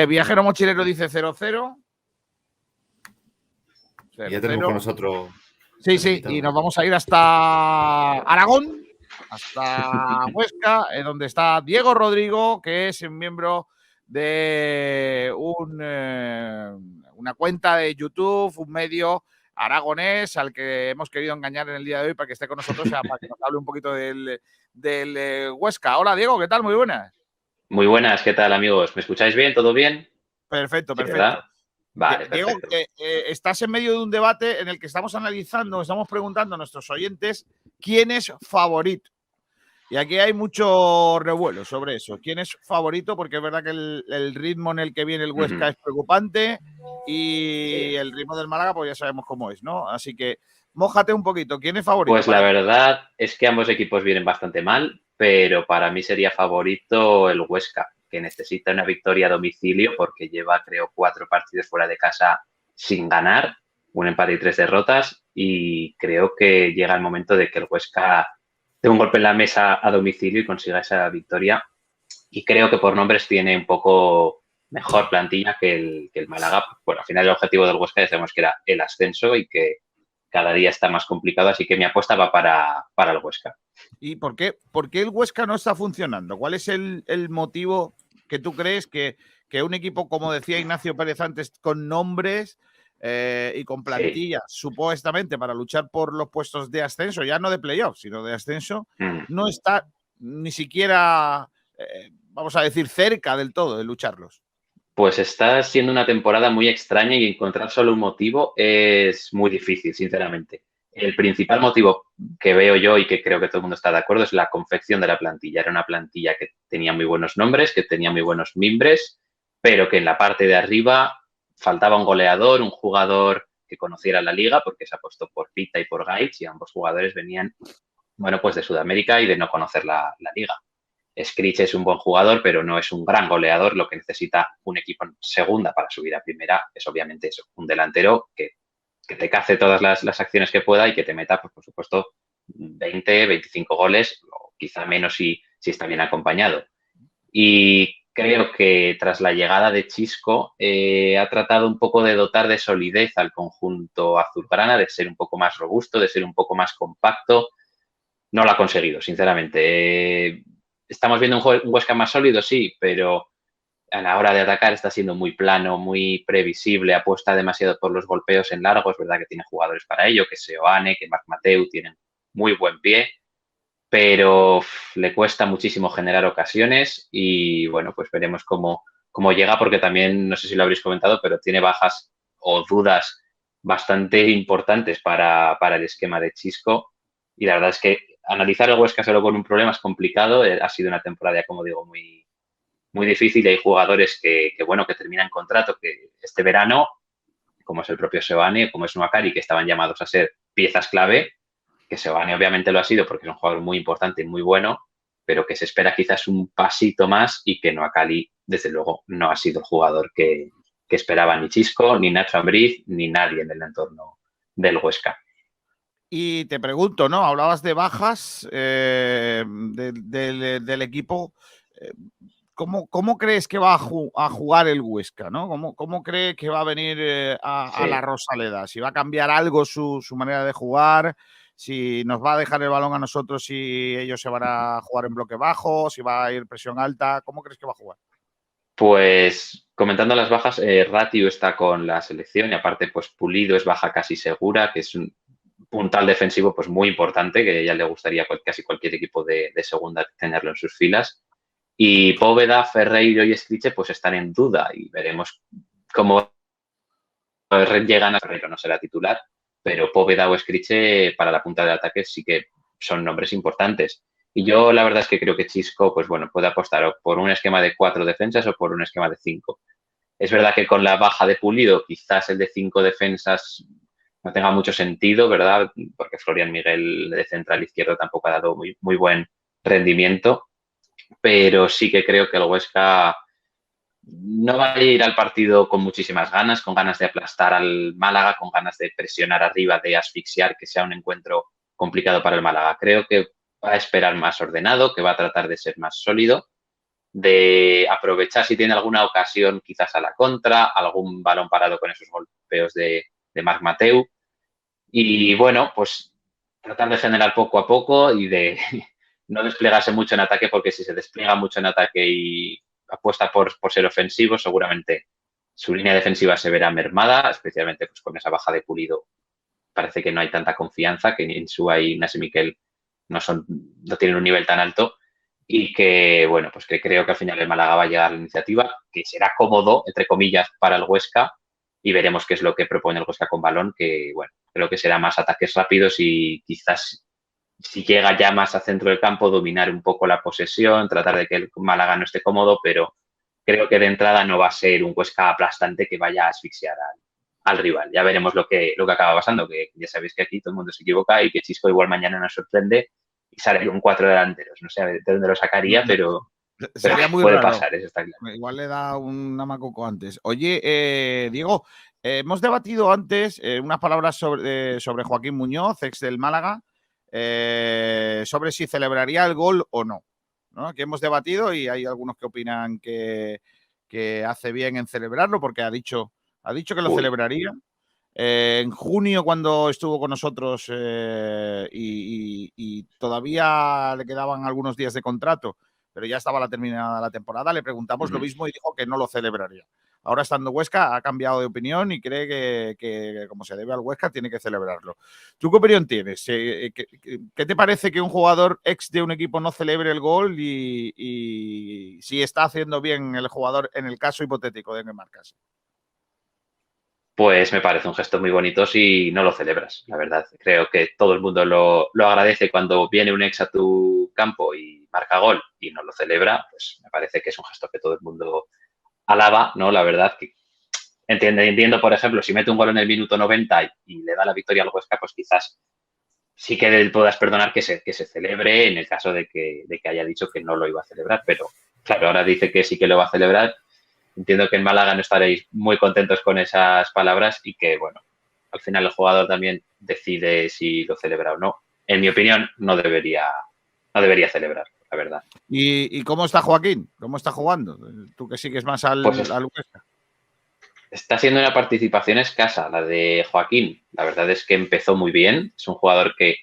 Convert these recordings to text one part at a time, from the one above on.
Viajero Mochilero dice 0-0. Ya tenemos con nosotros. Sí, y nos vamos a ir hasta Aragón, hasta Huesca, donde está Diego Rodrigo, que es un miembro de una cuenta de YouTube, un medio aragonés al que hemos querido engañar en el día de hoy para que esté con nosotros, para que nos hable un poquito del Huesca. Hola, Diego, ¿qué tal? Muy buenas. Muy buenas, ¿qué tal, amigos? ¿Me escucháis bien? ¿Todo bien? Perfecto, ¿Sí, perfecto. Vale, Diego, perfecto. estás en medio de un debate en el que estamos analizando, estamos preguntando a nuestros oyentes quién es favorito. Y aquí hay mucho revuelo sobre eso. ¿Quién es favorito? Porque es verdad que el ritmo en el que viene el Huesca es preocupante y el ritmo del Málaga, pues ya sabemos cómo es, ¿no? Así que mójate un poquito. ¿Quién es favorito? Pues la verdad es que ambos equipos vienen bastante mal, pero para mí sería favorito el Huesca, que necesita una victoria a domicilio porque lleva, creo, 4 partidos fuera de casa sin ganar, un empate y 3 derrotas, y creo que llega el momento de que el Huesca dé un golpe en la mesa a domicilio y consiga esa victoria. Y creo que por nombres tiene un poco mejor plantilla que el Málaga. Bueno, al final el objetivo del Huesca ya sabemos que era el ascenso y que cada día está más complicado, así que mi apuesta va para el Huesca. ¿Y por qué el Huesca no está funcionando? ¿Cuál es el motivo que tú crees que un equipo, como decía Ignacio Pérez antes, con nombres y con plantillas, supuestamente para luchar por los puestos de ascenso, ya no de playoff, sino de ascenso, no está ni siquiera, vamos a decir, cerca del todo de lucharlos? Pues está siendo una temporada muy extraña y encontrar solo un motivo es muy difícil, sinceramente. El principal motivo que veo yo y que creo que todo el mundo está de acuerdo es la confección de la plantilla. Era una plantilla que tenía muy buenos nombres, que tenía muy buenos mimbres, pero que en la parte de arriba faltaba un goleador, un jugador que conociera la liga, porque se apostó por Pita y por Gaich, y ambos jugadores venían, bueno, pues de Sudamérica y de no conocer la liga. Screech es un buen jugador, pero no es un gran goleador. Lo que necesita un equipo en segunda para subir a primera es obviamente eso, un delantero que te cace todas las acciones que pueda y que te meta, pues, por supuesto, 20, 25 goles, o quizá menos si está bien acompañado. Y creo que tras la llegada de Chisco ha tratado un poco de dotar de solidez al conjunto azulgrana, de ser un poco más robusto, de ser un poco más compacto. No lo ha conseguido, sinceramente. Estamos viendo un Huesca más sólido, sí, pero a la hora de atacar está siendo muy plano, muy previsible, apuesta demasiado por los golpeos en largo. Es verdad que tiene jugadores para ello, que Seoane, que Marc Mateu tienen muy buen pie, pero le cuesta muchísimo generar ocasiones y bueno, pues veremos cómo llega, porque también, no sé si lo habréis comentado, pero tiene bajas o dudas bastante importantes para el esquema de Chisco, y la verdad es que analizar el Huesca solo con un problema es complicado. Ha sido una temporada, como digo, muy, muy difícil, y hay jugadores que terminan contrato que este verano, como es el propio Seoane, como es Nuakari, que estaban llamados a ser piezas clave, que Seoane obviamente lo ha sido porque es un jugador muy importante y muy bueno, pero que se espera quizás un pasito más, y que Nuakari, desde luego, no ha sido el jugador que esperaba ni Chisco, ni Nacho Ambriz, ni nadie en el entorno del Huesca. Y te pregunto, ¿no? Hablabas de bajas del equipo. ¿Cómo crees que va a jugar el Huesca, ¿no? ¿Cómo crees que va a venir a la Rosaleda? Si va a cambiar algo su manera de jugar, si nos va a dejar el balón a nosotros, si ellos se van a jugar en bloque bajo, si va a ir presión alta. ¿Cómo crees que va a jugar? Pues comentando las bajas, Ratio está con la selección, y aparte pues Pulido es baja casi segura, que es un puntal defensivo pues muy importante, que ya le gustaría casi cualquier equipo de segunda tenerlo en sus filas. Y Póveda, Ferreiro y Escriche pues están en duda, y veremos cómo llegan a Ferreiro. No será titular, pero Póveda o Escriche para la punta de ataque sí que son nombres importantes. Y yo la verdad es que creo que Chisco, pues bueno, puede apostar o por un esquema de 4 defensas o por un esquema de 5. Es verdad que con la baja de Pulido quizás el de 5 defensas no tenga mucho sentido, ¿verdad? Porque Florian Miguel de central izquierdo tampoco ha dado muy, muy buen rendimiento, pero sí que creo que el Huesca no va a ir al partido con muchísimas ganas, con ganas de aplastar al Málaga, con ganas de presionar arriba, de asfixiar, que sea un encuentro complicado para el Málaga. Creo que va a esperar más ordenado, que va a tratar de ser más sólido, de aprovechar si tiene alguna ocasión quizás a la contra, algún balón parado con esos golpeos de Marc Mateu. Y bueno, pues tratar de generar poco a poco y de no desplegarse mucho en ataque, porque si se despliega mucho en ataque y apuesta por ser ofensivo, seguramente su línea defensiva se verá mermada, especialmente pues con esa baja de Pulido. Parece que no hay tanta confianza, que Insúa y Nasi Miquel no tienen un nivel tan alto, y que, bueno, pues que creo que al final el Málaga va a llegar a la iniciativa, que será cómodo, entre comillas, para el Huesca, y veremos qué es lo que propone el Huesca con balón, que, bueno, creo que será más ataques rápidos y quizás, si llega ya más a centro del campo, dominar un poco la posesión, tratar de que el Málaga no esté cómodo, pero creo que de entrada no va a ser un Huesca aplastante que vaya a asfixiar al rival. Ya veremos lo que acaba pasando, que ya sabéis que aquí todo el mundo se equivoca y que Chisco igual mañana nos sorprende y sale con 4 delanteros. No sé de dónde lo sacaría, pero sería muy puede raro. pasar, eso está claro. Igual le da un amacoco antes. Oye, Diego, hemos debatido antes unas palabras sobre Joaquín Muñoz, ex del Málaga, sobre si celebraría el gol o no, ¿no? Aquí hemos debatido y hay algunos que opinan que hace bien en celebrarlo porque ha dicho que lo celebraría. En junio, cuando estuvo con nosotros y todavía le quedaban algunos días de contrato, pero ya estaba terminada la temporada, le preguntamos lo mismo y dijo que no lo celebraría. Ahora, estando Huesca, ha cambiado de opinión y cree que como se debe al Huesca, tiene que celebrarlo. ¿Tú qué opinión tienes? ¿Qué te parece que un jugador ex de un equipo no celebre el gol y si está haciendo bien el jugador en el caso hipotético de que marcase? Pues me parece un gesto muy bonito si no lo celebras, la verdad. Creo que todo el mundo lo agradece cuando viene un ex a tu campo y marca gol y no lo celebra, pues me parece que es un gesto que todo el mundo alaba, ¿no? La verdad que entiendo, por ejemplo, si mete un gol en el minuto 90 y le da la victoria al Huesca, pues quizás sí que puedas perdonar que se celebre en el caso de que haya dicho que no lo iba a celebrar, pero claro, ahora dice que sí que lo va a celebrar. Entiendo que en Málaga no estaréis muy contentos con esas palabras y que, bueno, al final el jugador también decide si lo celebra o no. En mi opinión, no debería celebrar, la verdad. ¿Y cómo está Joaquín? ¿Cómo está jugando? Tú que sigues más al Huesca. Está siendo una participación escasa la de Joaquín. La verdad es que empezó muy bien. Es un jugador que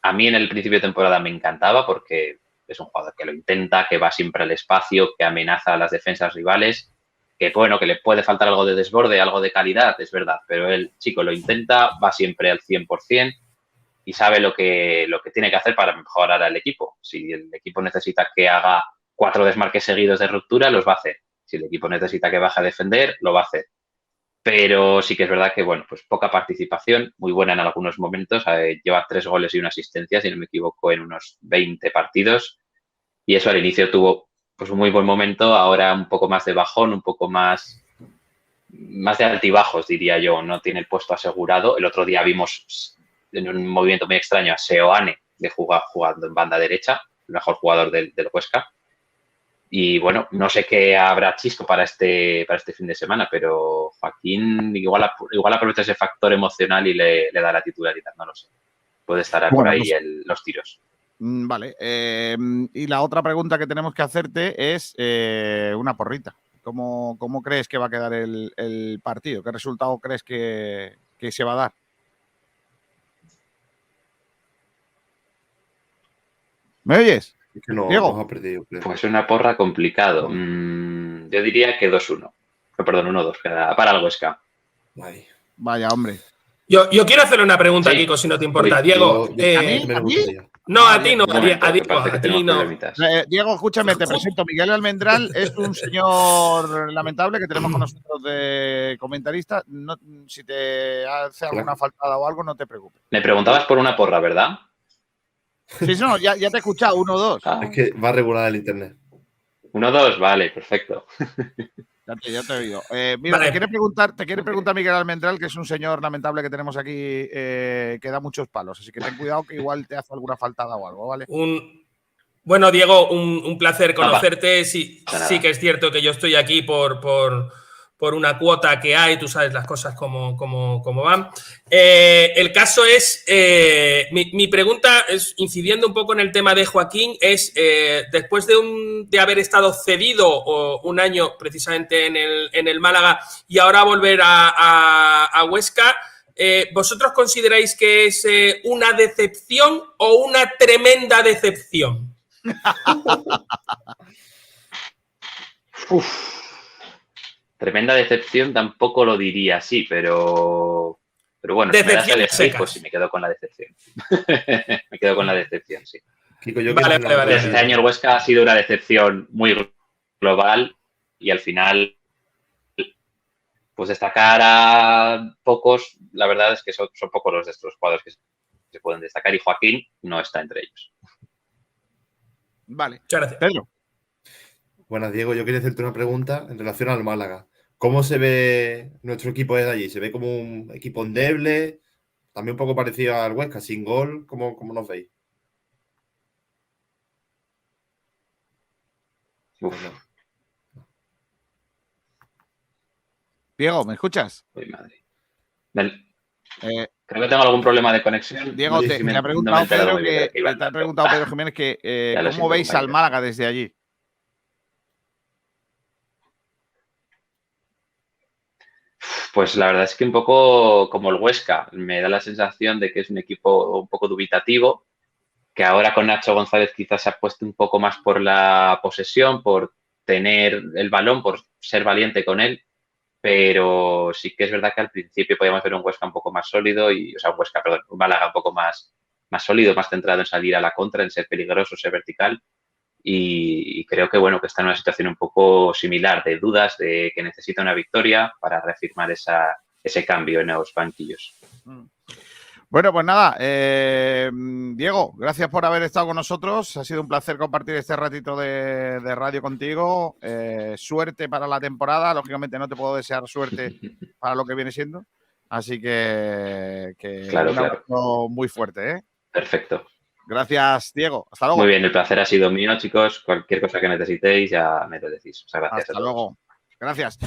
a mí en el principio de temporada me encantaba porque es un jugador que lo intenta, que va siempre al espacio, que amenaza a las defensas rivales, que bueno, que le puede faltar algo de desborde, algo de calidad, es verdad, pero el chico lo intenta, va siempre al 100% y sabe lo que tiene que hacer para mejorar al equipo. Si el equipo necesita que haga 4 desmarques seguidos de ruptura, los va a hacer. Si el equipo necesita que baje a defender, lo va a hacer. Pero sí que es verdad que, bueno, pues poca participación, muy buena en algunos momentos. Lleva 3 goles y una asistencia, si no me equivoco, en unos 20 partidos. Y eso al inicio tuvo pues un muy buen momento, ahora un poco más de bajón, un poco más de altibajos, diría yo. No tiene el puesto asegurado. El otro día vimos en un movimiento muy extraño a Seoane jugando en banda derecha, el mejor jugador del Huesca. Y bueno, no sé qué habrá Chisco para este fin de semana, pero Joaquín igual aprovecha ese factor emocional y le da la titularidad, no lo sé. Puede estar por ahí los tiros. Vale. Y la otra pregunta que tenemos que hacerte es una porrita. ¿Cómo crees que va a quedar el partido? ¿Qué resultado crees que se va a dar? ¿Me oyes? Es que no, Diego. nos ha perdido, creo. Pues una porra complicado. Yo diría que 2-1. Perdón, 1-2 para el Huesca. Ay. Vaya, hombre. Yo quiero hacerle una pregunta, Kiko, si no te importa. Uy, Diego. ¿A mí? No, a ti no. A ti no. Diego, escúchame, te presento. Miguel Almendral es un señor lamentable que tenemos con nosotros de comentarista. No, si te hace alguna faltada o algo, no te preocupes. Me preguntabas por una porra, ¿verdad? Sí, no, ya te he escuchado. 1-2. Es que va a regular el internet. 1-2, vale, perfecto. Ya te he oído. Mira, vale. te quiere preguntar Miguel Almendral, que es un señor lamentable que tenemos aquí que da muchos palos. Así que ten cuidado que igual te hace alguna faltada o algo, ¿vale? Bueno, Diego, un placer conocerte. Sí que es cierto que yo estoy aquí por por una cuota que hay, tú sabes las cosas como van. El caso es, mi pregunta es, incidiendo un poco en el tema de Joaquín, es después de haber estado cedido un año precisamente en el Málaga y ahora volver a Huesca, ¿vosotros consideráis que es una decepción o una tremenda decepción? Tremenda decepción tampoco lo diría así, pero bueno, si me das a elegir, pues sí, me quedo con la decepción. Me quedo con la decepción, sí. Kiko, yo Vale. Este año el Huesca ha sido una decepción muy global y al final, pues destacar a pocos, la verdad es que son pocos los de estos jugadores que se pueden destacar y Joaquín no está entre ellos. Vale. Muchas gracias. Pedro. Buenas, Diego. Yo quería hacerte una pregunta en relación al Málaga. ¿Cómo se ve nuestro equipo desde allí? ¿Se ve como un equipo endeble? También un poco parecido al Huesca, sin gol. ¿Cómo nos veis? Uf, Diego, ¿me escuchas? uy, madre. Creo Eh, que tengo algún problema de conexión. Diego, No sé te si ha no me he preguntado enterado Pedro muy bien de que qué iba te ha hablando. preguntado Pedro Jiménez que Ya lo cómo siento, veis al compañero. Málaga desde allí. Pues la verdad es que un poco como el Huesca, me da la sensación de que es un equipo un poco dubitativo, que ahora con Nacho González quizás se ha puesto un poco más por la posesión, por tener el balón, por ser valiente con él, pero sí que es verdad que al principio podíamos ver un Huesca un poco más sólido, un Málaga un poco más sólido, más centrado en salir a la contra, en ser peligroso, ser vertical. Y creo que, bueno, que está en una situación un poco similar de dudas, de que necesita una victoria para reafirmar ese cambio en los banquillos. Bueno, pues nada, Diego, gracias por haber estado con nosotros. Ha sido un placer compartir este ratito de radio contigo. Suerte para la temporada. Lógicamente no te puedo desear suerte para lo que viene siendo. Así que Claro, un abrazo muy fuerte, ¿eh? Perfecto. Gracias, Diego. Hasta luego. Muy bien, el placer ha sido mío, chicos. Cualquier cosa que necesitéis ya me lo decís. Muchas gracias a Hasta todos. luego. Gracias.